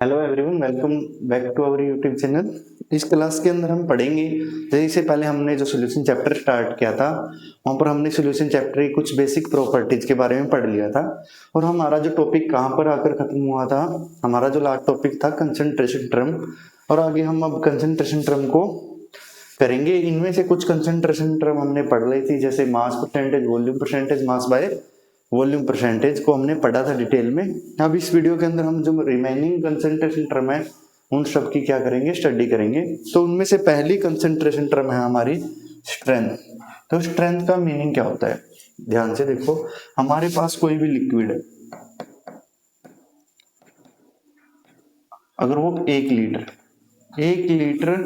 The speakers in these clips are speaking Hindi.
Hello everyone, welcome back to our YouTube channel. इस क्लास के अंदर हम पढ़ेंगे, जैसे पहले हमने जो सॉल्यूशन चैप्टर स्टार्ट किया था वहाँ पर हमने सॉल्यूशन चैप्टर की कुछ बेसिक प्रॉपर्टीज के बारे में पढ़ लिया था। और हमारा जो टॉपिक कहाँ पर आकर खत्म हुआ था, हमारा जो लास्ट टॉपिक था कंसंट्रेशन टर्म। और आगे हम अब कंसंट्रेशन टर्म को करेंगे। इनमें से कुछ कंसंट्रेशन टर्म हमने पढ़ ली थी, जैसे mass percentage, volume percentage, mass by volume percentage को हमने पढ़ा था डिटेल में। अब इस वीडियो के अंदर हम जो रिमेनिंग कंसंट्रेशन टर्म है उन सब की क्या करेंगे, स्टडी करेंगे। तो उनमें से पहली कंसंट्रेशन टर्म है हमारी स्ट्रेंथ। तो स्ट्रेंथ का मीनिंग क्या होता है, ध्यान से देखो। हमारे पास कोई भी लिक्विड है, अगर वो 1 लीटर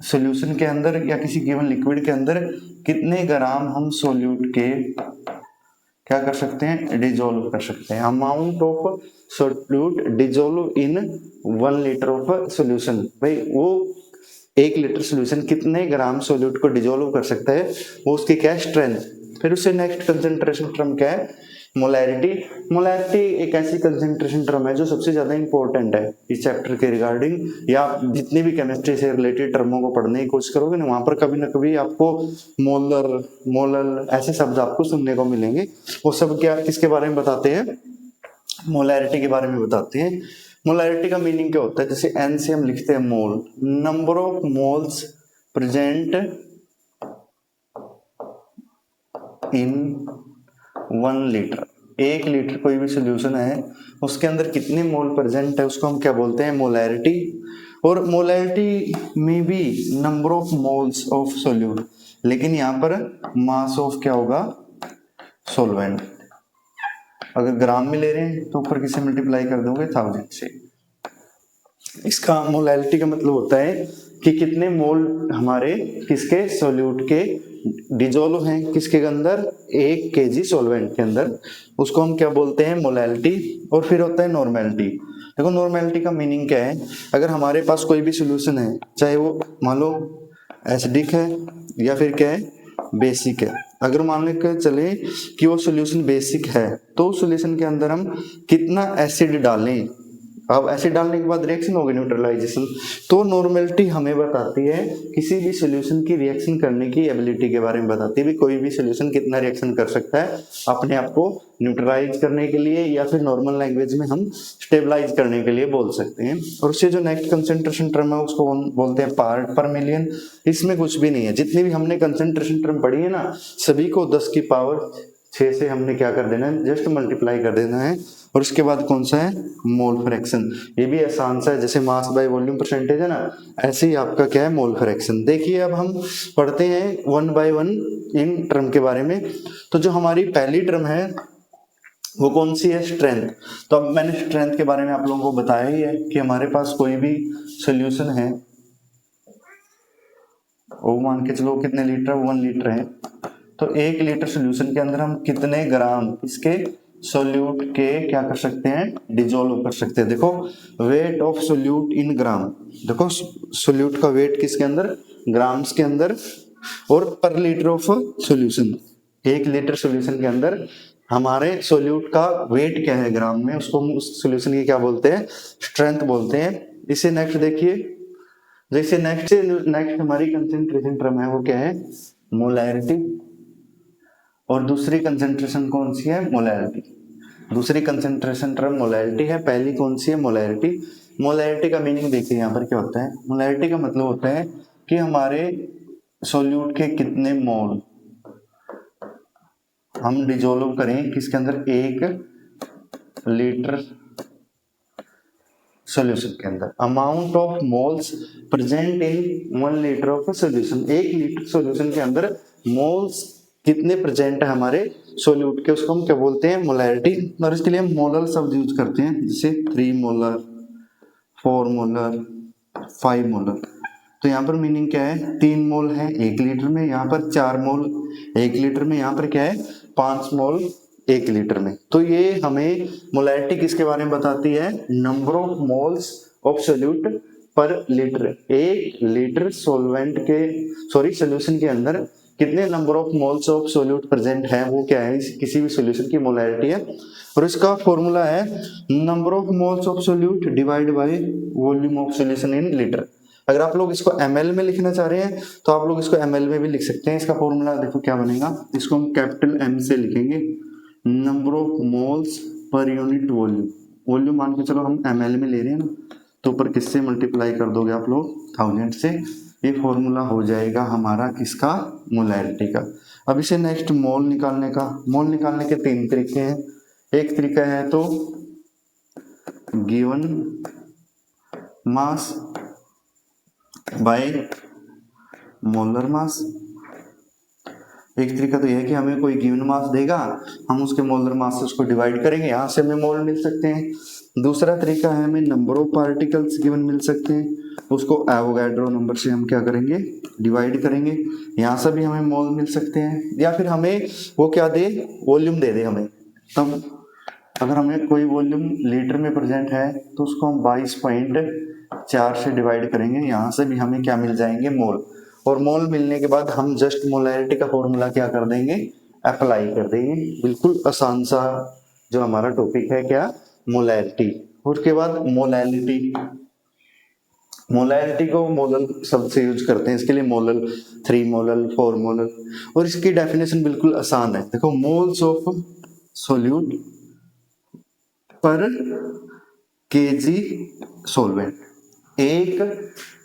सॉल्यूशन के अंदर या किसी गिवन लिक्विड के अंदर कितने ग्राम हम सोल्यूट के क्या कर सकते हैं, डिजोल्व कर सकते हैं। Amount of solute dissolve in 1 litre of solution. भाई वो 1 लीटर सोल्यूशन कितने ग्राम सोल्यूट को डिजोल्व कर सकता है, वो उसकी क्या स्ट्रेंथ। फिर उससे नेक्स्ट कंसंट्रेशन टर्म क्या है, मोलैरिटी। मोलैरिटी एक ऐसी कंसंट्रेशन टर्म है जो सबसे ज्यादा इंपॉर्टेंट है इस चैप्टर के रिगार्डिंग। या जितनी भी केमिस्ट्री से रिलेटेड टर्मों को पढ़ने की कोशिश करोगे ना, वहां पर कभी ना कभी आपको मोलर, मोलल ऐसे शब्द आपको सुनने को मिलेंगे। वो सब क्या किसके बारे में बताते हैं, मोलैरिटी के बारे में बताते हैं। मोलैरिटी का मीनिंग क्या होता है, जैसे एन से हम लिखते हैं mole, number of moles present in 1 litre. 1 litre कोई भी सोल्यूशन है उसके अंदर कितने मोल प्रेजेंट है उसको हम क्या बोलते हैं, मोलैरिटी। और मोलैरिटी में भी number of moles of solute, लेकिन यहाँ पर मास ऑफ क्या होगा, सोलवेंट। अगर ग्राम में ले रहे हैं तो ऊपर किसे मल्टीप्लाई कर दोगे, 1000 से। इसका मोलैरिटी का मतलब होता है कि कितने मोल हमारे किसके, सोल्यूट के डिजोल्व हैं किसके अंदर, 1 kg सॉल्वेंट के अंदर, उसको हम क्या बोलते हैं, मोलैरिटी। और फिर होता है नॉर्मेलिटी। देखो नॉर्मेलिटी का मीनिंग क्या है, अगर हमारे पास कोई भी सोल्यूशन है, चाहे वो मान लो एसिडिक है या फिर क्या है, बेसिक है। अगर मान लेकर चले कि वो सोल्यूशन बेसिक है तो उस सोल्यूशन के अंदर हम कितना एसिड डालें। अब एसिड डालने के बाद रिएक्शन होगी न्यूट्रलाइजेशन। तो नॉर्मेलिटी हमें बताती है किसी भी सॉल्यूशन की रिएक्शन करने की एबिलिटी के बारे में बताती है, भी कोई भी सॉल्यूशन कितना रिएक्शन कर सकता है अपने आप को न्यूट्रलाइज करने के लिए, या फिर नॉर्मल लैंग्वेज में हम स्टेबलाइज करने के लिए बोल सकते हैं। और उससे जो नेक्स्ट कंसंट्रेशन टर्म है उसको बोलते हैं पार्ट पर मिलियन। इसमें कुछ भी नहीं है, जितनी भी हमने कंसंट्रेशन टर्म पढ़ी है ना, सभी को 10 की पावर 6 से हमने क्या कर देना है, जस्ट मल्टीप्लाई कर देना है। और उसके बाद कौन सा है, मोल फ्रैक्शन। ये भी आसान सा है, जैसे मास बाय वॉल्यूम परसेंटेज है ना, ऐसे ही आपका क्या है, मोल फ्रैक्शन। देखिए अब हम पढ़ते हैं 1 बाय 1 इन टर्म के बारे में। तो जो हमारी पहली टर्म है वो कौन सी है, स्ट्रेंथ। तो अब मैंने स्ट्रेंथ के बारे में आप लोगों को बताया ही है कि हमारे पास कोई भी सोल्यूशन है, वो मान के चलो कितने लीटर, 1 लीटर है। तो 1 लीटर सोल्यूशन के अंदर हम कितने ग्राम इसके सोल्यूट के क्या कर सकते हैं, डिजोल्व कर सकते हैं। देखो वेट ऑफ सोल्यूट इन ग्राम, देखो सोल्यूट का वेट किसके अंदर, ग्राम्स के अंदर। और पर litre of solution, 1 litre solution के अंदर हमारे सोल्यूट का वेट क्या है ग्राम में, उसको हम उस सोल्यूशन की क्या बोलते हैं, स्ट्रेंथ बोलते हैं। इसे नेक्स्ट देखिए, जैसे नेक्स्ट हमारी कंसंट्रेशन टर्म है वो क्या है, मोलैरिटी। और दूसरी कंसंट्रेशन कौन सी है, मोलैरिटी। दूसरी कंसंट्रेशन टर्म मोलैरिटी है, पहली कौन सी है, मोलैरिटी। मोलैरिटी का मीनिंग देखिए यहाँ पर क्या होता है, मोलैरिटी का मतलब होता है कि हमारे सोल्यूट के कितने मोल हम डिजोल्व करें किसके अंदर, 1 लीटर सोल्यूशन के अंदर। Amount of moles present in 1 litre of solution. 1 litre solution के अंदर मोल्स कितने प्रेजेंट है हमारे सोल्यूट के, उसको हम क्या बोलते हैं, मोलैरिटी। और इसके लिए हम मोलर शब्द यूज करते हैं, जैसे 3 मोलर, 4 मोलर, 5 मोलर। तो यहाँ पर मीनिंग क्या है, 3 मोल है 1 लीटर में, यहाँ पर 4 मोल 1 लीटर में, यहाँ पर क्या है 5 मोल 1 लीटर में। तो ये हमें मोलैरिटी किसके बारे में बताती है, number of moles of solute पर लीटर। 1 लीटर सोल्वेंट के, सॉरी सोल्यूशन के अंदर कितने number of moles of solute present है, वो क्या है, किसी भी सॉल्यूशन की मोलैरिटी है। और इसका फॉर्मूला है number of moles of solute divide by volume of solution in litre. अगर आप लोग इसको ml में लिखना चाह रहे हैं तो आप लोग इसको ml में भी लिख सकते हैं। इसका फॉर्मूला देखो क्या बनेगा, इसको हम कैपिटल M से लिखेंगे, number of moles per unit volume. Volume मान के चलो हम ml में ले रहे हैं ना, तो ऊपर किससे मल्टीप्लाई कर दोगे आप लोग, 1000 से। ये फॉर्मूला हो जाएगा हमारा किसका, मोलैरिटी का। अब इसे नेक्स्ट मोल निकालने का, मोल निकालने के 3 तरीके हैं। एक तरीका है तो given mass by molar mass. एक तरीका तो यह है कि हमें कोई गिवन मास देगा, हम उसके मोलर मास से उसको डिवाइड करेंगे, यहाँ से हमें मोल मिल सकते हैं। दूसरा तरीका है हमें नंबर ऑफ पार्टिकल्स गिवन मिल सकते हैं, उसको एवोगाड्रो नंबर से हम क्या करेंगे, डिवाइड करेंगे, यहाँ से भी हमें मोल मिल सकते हैं। या फिर हमें वो क्या दे, वॉल्यूम दे दे हमें। तब अगर हमें कोई वॉल्यूम लीटर में प्रेजेंट है तो उसको हम 22.4 से डिवाइड करेंगे, यहाँ से भी हमें क्या मिल जाएंगे, मोल। और मोल मिलने के बाद हम जस्ट मोलैरिटी का फॉर्मूला क्या कर देंगे, अप्लाई कर देंगे। बिल्कुल आसान सा जो हमारा टॉपिक है क्या, मोलैरिटी। उसके बाद मोलैरिटी को मोलल शब्द से यूज करते हैं, इसके लिए मोलल, 3 मोलल, 4 मोलल। और इसकी डेफिनेशन बिल्कुल आसान है, देखो मोल्स ऑफ सोल्यूट पर केजी सोलवेंट। 1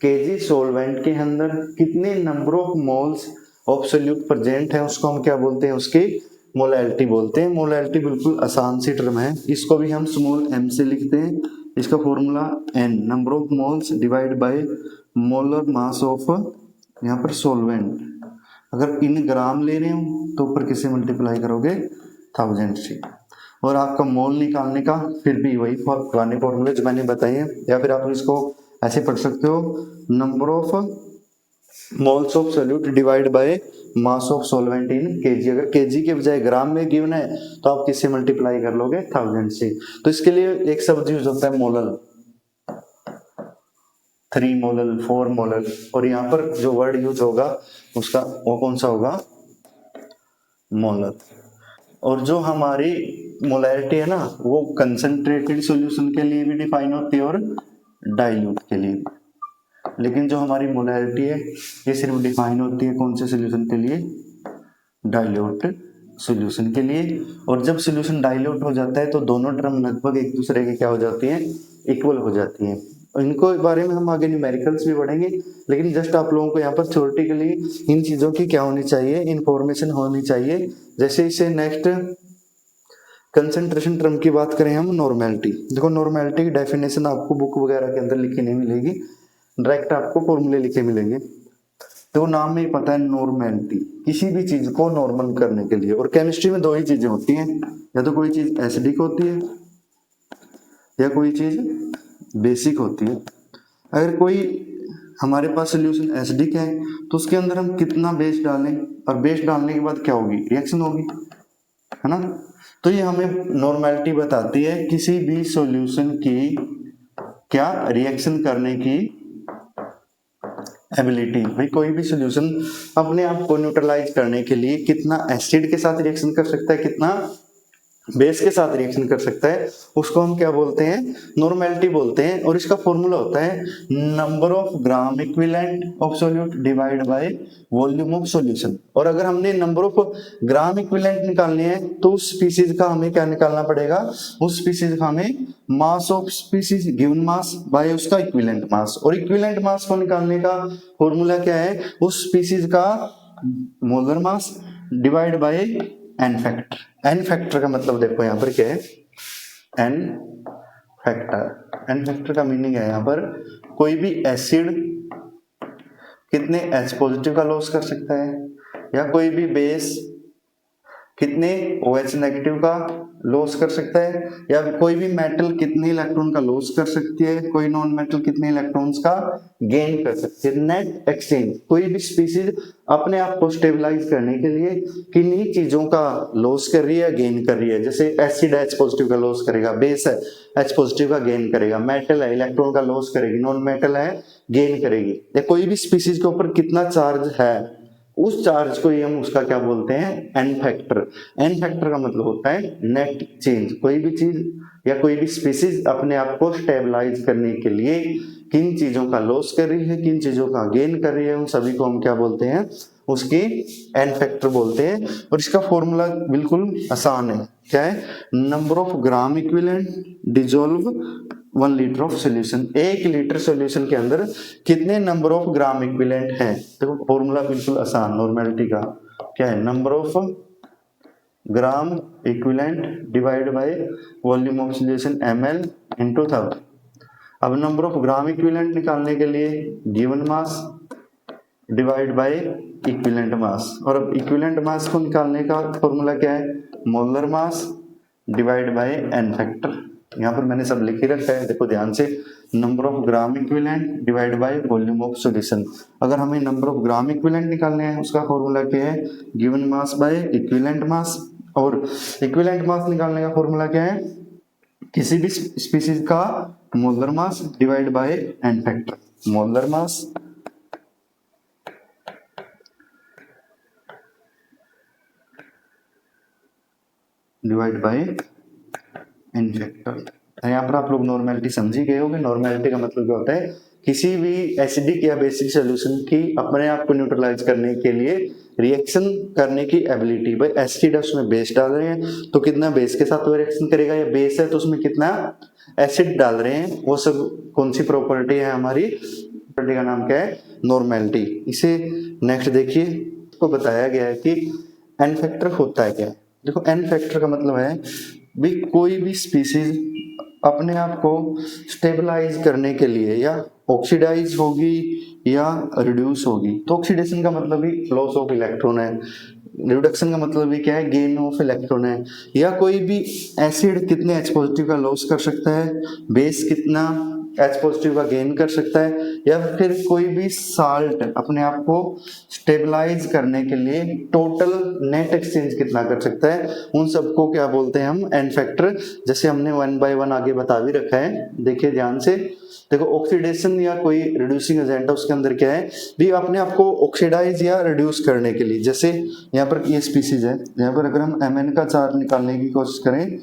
केजी सोलवेंट के अंदर कितने number of moles of solute present है, उसको हम क्या बोलते हैं, उसकी मोलैरिटी बोलते हैं। मोलैरिटी बिल्कुल आसान सी टर्म है, इसको भी हम स्मॉल m से लिखते हैं। इसका formula n, number of moles divide by molar mass of, यहाँ पर सोलवेंट। अगर इन ग्राम ले रहे हो तो ऊपर किससे मल्टीप्लाई करोगे, 1000 से। और आपका मोल निकालने का फिर भी वही पुराने फॉर्मूले जो मैंने बताए हैं, या फिर आप इसको ऐसे पढ़ सकते हो, number of moles of solute divide by mass of solvent in KG. अगर केजी के बजाय ग्राम में गिवन है तो आप किससे मल्टीप्लाई कर लोगे, 1000 से। तो इसके लिए एक शब्द यूज होता है मोलल, 3 मोलल, 4 मोलल। और यहाँ पर जो वर्ड यूज होगा उसका वो कौन सा होगा, मोलल। और जो हमारी मोलैरिटी है ना, वो कंसंट्रेटेड सॉल्यूशन के लिए भी डिफाइन होती है और डाइल्यूट के लिए। लेकिन जो हमारी मोलैरिटी है ये सिर्फ डिफाइन होती है कौन से सॉल्यूशन के लिए, डाइल्यूट सॉल्यूशन के लिए। और जब सॉल्यूशन डाइल्यूट हो जाता है तो दोनों टर्म लगभग एक दूसरे के क्या हो जाती हैं, इक्वल हो जाती हैं। इनको बारे में हम आगे न्यूमेरिकल्स भी पढ़ेंगे, लेकिन जस्ट आप लोगों को यहाँ पर थ्योरेटिकली इन चीजों की क्या होनी चाहिए, इंफॉर्मेशन होनी चाहिए। जैसे इसे नेक्स्ट कंसंट्रेशन टर्म की बात करें हम, नॉर्मेलिटी। देखो नॉर्मेलिटी की डेफिनेशन आपको बुक वगैरह के अंदर लिखी नहीं मिलेगी, डायरेक्ट आपको फॉर्मूले लिखे मिलेंगे। तो नाम में ही पता है नॉर्मेलिटी, किसी भी चीज को नॉर्मल करने के लिए। और केमिस्ट्री में 2 ही चीजें होती हैं, या तो कोई चीज एसिडिक होती है या कोई चीज बेसिक होती है। अगर कोई हमारे पास सोल्यूशन एसिडिक है तो उसके अंदर हम कितना बेस डालें, और बेस डालने के बाद क्या होगी, रिएक्शन होगी, है ना। तो ये हमें नॉर्मेलिटी बताती है किसी भी सॉल्यूशन की क्या रिएक्शन करने की एबिलिटी। भाई कोई भी सॉल्यूशन अपने आप को न्यूट्रलाइज करने के लिए कितना एसिड के साथ रिएक्शन कर सकता है, कितना बेस के साथ रिएक्शन कर सकता है, उसको हम क्या बोलते हैं, नॉर्मेलिटी बोलते हैं। और इसका फॉर्मूला होता है number of gram equivalent of solute divide by volume of solution. और अगर हमने नंबर ऑफ ग्राम इक्विवेलेंट निकालने हैं तो उस स्पीसीज का हमें क्या निकालना पड़ेगा, उस स्पीसीज का हमें mass of species given mass by उसका इक्विवेलेंट मास। और इक्विवेलेंट मास को निकालने का फॉर्मूला क्या है, उस स्पीसीज का molar mass divide by N factor. N factor का मतलब देखो यहाँ पर क्या है, एन फैक्टर। एन फैक्टर का मीनिंग है यहाँ पर कोई भी एसिड कितने H पॉजिटिव का लॉस कर सकता है, या कोई भी बेस कितने OH नेगेटिव का लॉस कर सकता है, या कोई भी मेटल कितने इलेक्ट्रॉन का लॉस कर सकती है, कोई नॉन मेटल कितने इलेक्ट्रॉन्स का गेन कर सकती है। नेट एक्सचेंज, कोई भी स्पीसीज अपने आप को स्टेबलाइज करने के लिए किन्हीं चीजों का लॉस कर रही है, गेन कर रही है। जैसे एसिड H पॉजिटिव का लॉस करेगा, बेस है H पॉजिटिव का गेन करेगा, मेटल है इलेक्ट्रॉन का लॉस करेगी, नॉन मेटल है गेन करेगी। या कोई भी स्पीसीज के ऊपर कितना चार्ज है उस चार्ज को ही हम उसका क्या बोलते हैं, एन फैक्टर। एन फैक्टर का मतलब होता है नेट चेंज। कोई भी चीज या कोई भी स्पीसीज अपने आप को स्टेबलाइज करने के लिए किन चीजों का लॉस कर रही है, किन चीजों का गेन कर रही है, उन सभी को हम क्या बोलते हैं, उसकी एन फैक्टर बोलते हैं। और इसका फॉर्मूला बिल्कुल आसान है, क्या है, number of gram equivalent dissolve 1 litre of solution. 1 litre solution के अंदर कितने नंबर ऑफ ग्राम इक्विवेलेंट है। देखो फॉर्मूला बिल्कुल आसान, नॉर्मेलिटी का क्या है, number of gram equivalent divide by volume of solution ml into 1000। अब नंबर ऑफ ग्राम इक्विवेलेंट निकालने के लिए given mass divide by equivalent mass, और अब इक्विवेलेंट मास को निकालने का फॉर्मूला क्या है, molar mass divide by N factor. यहाँ पर मैंने सब लिख ही रखा है, देखो ध्यान से, number of gram equivalent divide by volume of solution. अगर हमें नंबर ऑफ ग्राम इक्विवेलेंट निकालने हैं उसका फॉर्मूला क्या है, given mass by equivalent mass, और इक्विवेलेंट मास निकालने का फॉर्मूला क्या है, किसी भी स्पीशीज का molar mass divide by N factor. Molar mass divide by N factor. यहाँ पर आप लोग नॉर्मेलिटी समझ ही गए होंगे। नॉर्मेलिटी का मतलब क्या होता है, किसी भी एसिडिक या बेसिक सॉल्यूशन की अपने आप को न्यूट्रलाइज करने के लिए रिएक्शन करने की एबिलिटी। भाई एसिड है उसमें बेस डाल रहे हैं तो कितना बेस के साथ वो रिएक्शन करेगा, या बेस है तो उसमें कितना एसिड डाल रहे हैं, वो सब कौन सी प्रॉपर्टी है हमारी, प्रॉपर्टी का नाम क्या है, नॉर्मेलिटी। इसे नेक्स्ट देखिए, को बताया गया है कि एन फैक्टर होता है क्या है। देखो एन फैक्टर का मतलब है भी कोई भी स्पीसीज अपने आप को स्टेबलाइज करने के लिए या ऑक्सीडाइज होगी या रिड्यूस होगी। तो ऑक्सीडेशन का मतलब भी लॉस ऑफ इलेक्ट्रॉन है, रिडक्शन का मतलब भी क्या है, गेन ऑफ इलेक्ट्रॉन है। या कोई भी एसिड कितने H पॉजिटिव का लॉस कर सकता है, बेस कितना H पॉजिटिव का गेन कर सकता है, या फिर कोई भी साल्ट अपने आप को स्टेबलाइज करने के लिए टोटल नेट एक्सचेंज कितना कर सकता है, उन सबको क्या बोलते हैं हम, एन फैक्टर। जैसे हमने 1 by 1 आगे बता भी रखा है, देखिए ध्यान से। देखो ऑक्सीडेशन या कोई रिड्यूसिंग एजेंट है, उसके अंदर क्या है भी अपने आप को ऑक्सीडाइज या रिड्यूस करने के लिए, जैसे यहाँ पर ये स्पीसीज है, यहाँ पर अगर हम Mn का चार्ज निकालने की कोशिश करें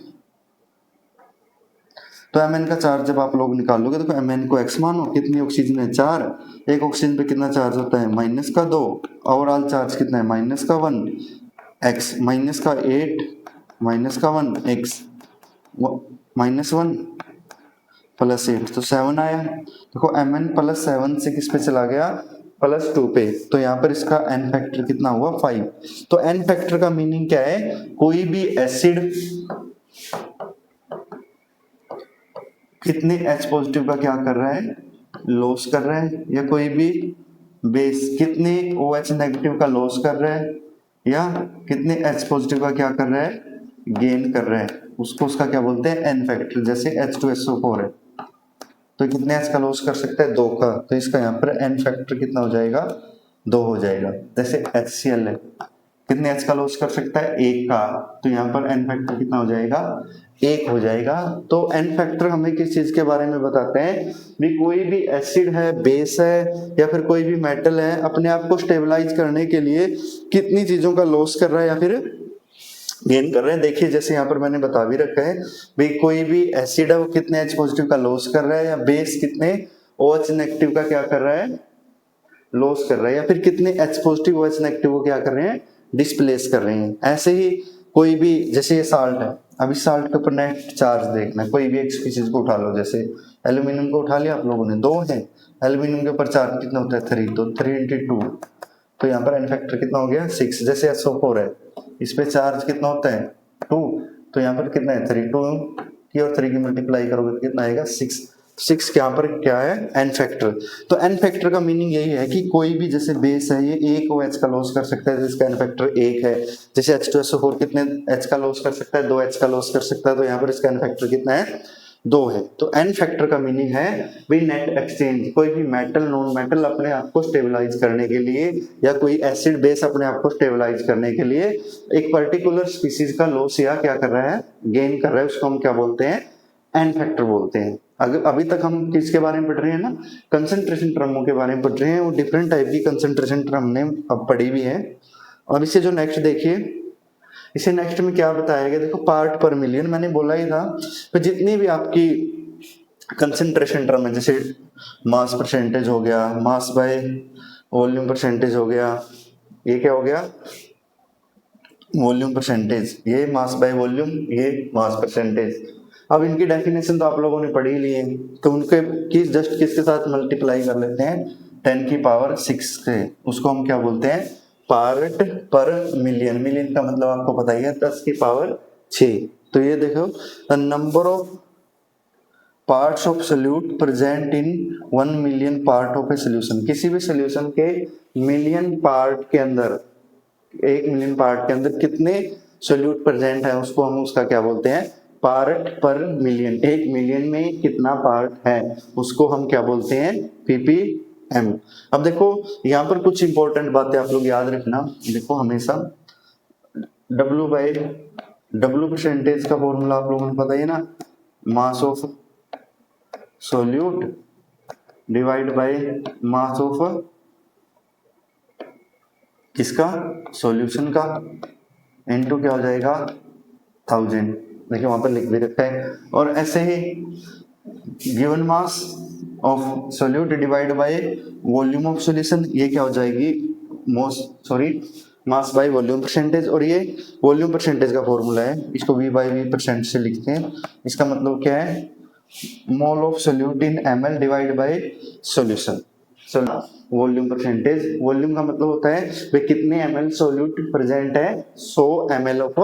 तो Mn का चार्ज जब आप लोग निकालोगे तो Mn को x मानो, कितनी ऑक्सीजन है 4, एक ऑक्सीजन पे कितना चार्ज होता है -2, ओवरऑल चार्ज कितना है -1, x -8 -1 x -1 +8 तो 7 आया। देखो Mn +7 से किस पे चला गया, +2 पे, तो यहाँ पर इसका एन फैक्टर कितना हुआ 5। तो एन फैक्टर का मीनिंग क्या है, कोई भी एसिड कितने H पॉजिटिव का क्या कर रहा है, लॉस कर रहा है, या कोई भी बेस कितने OH नेगेटिव का लॉस कर रहा है, या कितने H पॉजिटिव का क्या कर रहा है, गेन कर रहा है, उसको उसका क्या बोलते हैं, एन फैक्टर। जैसे H2SO4 है तो कितने H का लॉस कर सकता है, 2 का, तो इसका यहाँ पर एन फैक्टर कितना हो जाएगा, 2 हो जाएगा। जैसे HCl है, कितने H का लॉस कर सकता है, 1 का, तो यहाँ पर एन फैक्टर कितना हो जाएगा, 1 हो जाएगा। तो एन फैक्टर हमें किस चीज के बारे में बताते हैं भी कोई भी एसिड है, बेस है, या फिर कोई भी मेटल है, अपने आप को स्टेबलाइज करने के लिए कितनी चीजों का लॉस कर रहा है या फिर गेन कर रहे हैं। देखिए जैसे यहाँ पर मैंने बता भी रखा है भाई कोई भी एसिड है वो कितने H पॉजिटिव का लॉस कर रहा है, या बेस कितने OH नेगेटिव का क्या कर रहा है, लॉस कर रहा है, या फिर कितने H पॉजिटिव OH नेगेटिव को क्या कर रहे हैं, डिस्प्लेस कर रहे हैं। ऐसे ही कोई भी, जैसे ये साल्ट है, अब इस साल्ट के ऊपर नेट चार्ज देखना, कोई भी एक स्पीशीज को उठा लो, जैसे एल्यूमिनियम को उठा लिया आप लोगों ने, 2 है, एल्यूमिनियम के ऊपर चार्ज कितना होता है 3, तो 3 × 2, तो यहाँ पर एन फैक्टर कितना हो गया 6। जैसे SO4 है, इस पे चार्ज कितना होता है 2, तो यहाँ पर कितना है 3, 2 की और 3 की मल्टीप्लाई करोगे तो कितना आएगा 6। 6 यहाँ पर क्या है, एन फैक्टर। तो एन फैक्टर का मीनिंग यही है कि कोई भी जैसे बेस है ये 1 OH का लॉस कर सकता है, जिसका एन फैक्टर 1 है। जैसे H2SO4 कितने H का लॉस कर सकता है, 2 H का लॉस कर सकता है, तो यहाँ पर इसका एन फैक्टर कितना है, 2 है। तो एन फैक्टर का मीनिंग है भी नेट एक्सचेंज, कोई भी मेटल नॉन मेटल अपने आप को स्टेबलाइज करने के लिए, या कोई एसिड बेस अपने आप को स्टेबलाइज करने के लिए एक पर्टिकुलर स्पीसीज का लॉस या क्या कर रहा है, गेन कर रहा है, उसको हम क्या बोलते हैं, एन फैक्टर बोलते हैं। अभी तक हम किसके बारे में पढ़ रहे हैं ना, कंसंट्रेशन टर्मों के बारे में पढ़ रहे हैं, वो डिफरेंट टाइप की कंसंट्रेशन टर्म ने अब पढ़ी भी है। और इसे जो नेक्स्ट देखिए, इसे नेक्स्ट में क्या बताया गया, देखो पार्ट पर मिलियन, मैंने बोला ही था तो जितनी भी आपकी कंसंट्रेशन टर्म है, जैसे मास परसेंटेज हो गया, मास बाय वॉल्यूम परसेंटेज हो गया, ये क्या हो गया वॉल्यूम परसेंटेज, ये मास बाय वॉल्यूम, ये मास परसेंटेज। अब इनकी डेफिनेशन तो आप लोगों ने पढ़ी ली है, तो उनके जस्ट किसके साथ मल्टीप्लाई कर लेते हैं, 10 की पावर 6 से, उसको हम क्या बोलते हैं, पार्ट पर मिलियन। मिलियन का मतलब आपको पता ही है 10 की पावर 6। तो ये देखो, the number of parts of solute present in 1 million part of a solution, किसी भी सोल्यूशन के मिलियन पार्ट के अंदर, 1 मिलियन पार्ट के अंदर कितने सोल्यूट प्रेजेंट है, उसको हम उसका क्या बोलते हैं, पार्ट पर मिलियन। 1 मिलियन में कितना पार्ट है उसको हम क्या बोलते हैं, ppm। अब देखो यहाँ पर कुछ इंपॉर्टेंट बातें आप लोग याद रखना। देखो हमेशा W परसेंटेज का फॉर्मूला आप लोगों ने पता है ना, मास of solute divide by mass of किसका, सॉल्यूशन का, इनटू क्या हो जाएगा 1000। देखिए वहां पर लिख भी रखा है। और ऐसे ही given mass of solute divide by volume of solution, ये क्या हो जाएगी मास बाय वॉल्यूम परसेंटेज। और ये वॉल्यूम परसेंटेज का फॉर्मूला है, इसको V/V% से लिखते हैं। इसका मतलब क्या है, mole of solute in ml divide by solution. Volume percentage, volume का मतलब होता है वे कितने ml सोल्यूट प्रेजेंट है 100 ml ऑफ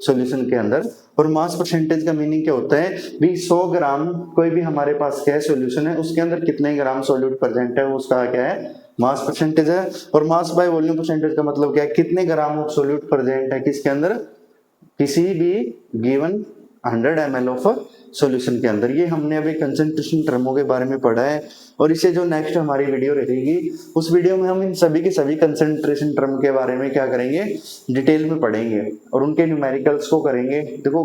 सॉल्यूशन के अंदर। और मास परसेंटेज का मीनिंग क्या होता है, भी 100 ग्राम कोई भी हमारे पास क्या है सॉल्यूशन है, उसके अंदर कितने ग्राम सोल्यूट प्रेजेंट है, उसका क्या है मास परसेंटेज है। और मास बाय वॉल्यूम परसेंटेज का मतलब क्या है, कितने ग्राम ऑफ सोल्यूट प्रेजेंट है किसके अंदर, किसी भी गिवन 100 ml ऑफ सॉल्यूशन के अंदर। ये हमने अभी कंसंट्रेशन टर्मों के बारे में पढ़ा है। और इसे जो नेक्स्ट हमारी वीडियो रहेगी, उस वीडियो में हम इन सभी के सभी कंसंट्रेशन टर्म के बारे में क्या करेंगे, डिटेल में पढ़ेंगे और उनके न्यूमेरिकल्स को करेंगे। देखो